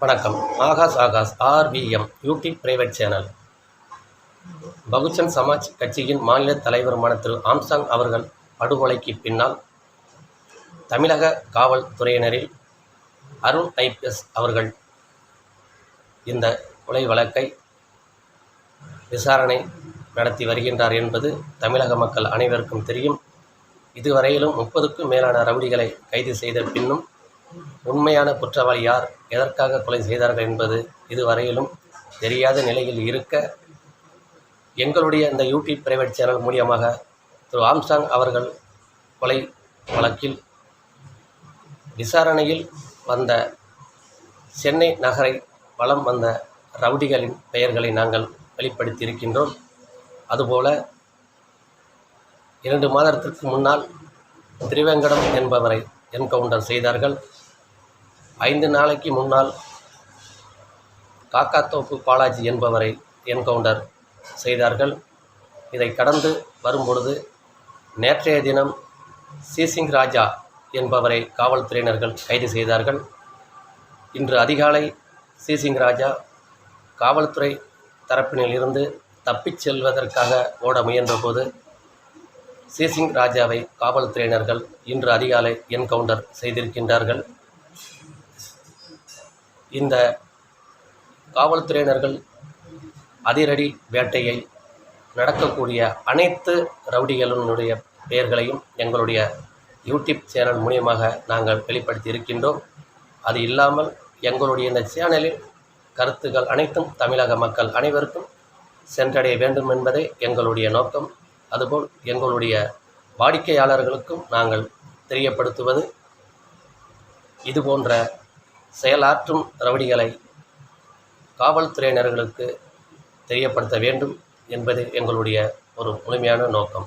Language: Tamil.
வணக்கம். Akash ORVM YouTube private channel. Bahujan Samaj கட்சியின் மாநில தலைவருமான திரு ஆம்ஸ்ட்ராங் அவர்கள் படுகொலைக்கு பின்னால் தமிழக காவல்துறையினரில் அருண் ஐபிஎஸ் அவர்கள் இந்த கொலை வழக்கை விசாரணை நடத்தி வருகின்றார் என்பது தமிழக மக்கள் அனைவருக்கும் தெரியும். இதுவரையிலும் 30க்கும் மேலான ரவுடிகளை கைது செய்த பின்னும் உண்மையான குற்றவாளி யார், எதற்காக கொலை செய்தார்கள் என்பது இதுவரையிலும் தெரியாத நிலையில் இருக்க, எங்களுடைய இந்த யூடியூப் பிரைவேட் சேனல் மூலியமாக திரு ஆம்ஸ்ட்ராங் அவர்கள் கொலை வழக்கில் விசாரணையில் வந்த சென்னை நகரை வலம் வந்த ரவுடிகளின் பெயர்களை நாங்கள் வெளிப்படுத்தி இருக்கின்றோம். அதுபோல 2 மாதத்திற்கு முன்னால் திருவேங்கடம் என்பவரை என்கவுண்டர் செய்தார்கள். 5 நாளைக்கு முன்னால் காக்காத்தோப்பு பாலாஜி என்பவரை என்கவுண்டர் செய்தார்கள். இதை கடந்து வரும்பொழுது நேற்றைய தினம் சீசிங் ராஜா என்பவரை காவல்துறையினர்கள் கைது செய்தார்கள். இன்று அதிகாலை சீசிங் ராஜா காவல்துறை தரப்பினில் இருந்து தப்பிச் செல்வதற்காக ஓட முயன்றபோது சீசிங் ராஜாவை காவல்துறையினர்கள் இன்று அதிகாலை என்கவுண்டர் செய்திருக்கின்றார்கள். இந்த காவல்துறையினர்கள் அதிரடி வேட்டையை நடக்கக்கூடிய அனைத்து ரவுடிகளினுடைய பெயர்களையும் எங்களுடைய யூடியூப் சேனல் மூலியமாக நாங்கள் வெளிப்படுத்தி இருக்கின்றோம். அது இல்லாமல் எங்களுடைய இந்த சேனலில் கருத்துக்கள் அனைத்தும் தமிழக மக்கள் அனைவருக்கும் சென்றடைய வேண்டும் என்பதே எங்களுடைய நோக்கம். அதுபோல் எங்களுடைய வாடிக்கையாளர்களுக்கும் நாங்கள் தெரியப்படுத்துவது, இதுபோன்ற செயலாற்றும் ரவுடிகளை காவல்துறையினர்களுக்கு தெரியப்படுத்த வேண்டும் என்பது எங்களுடைய ஒரு முழுமையான நோக்கம்.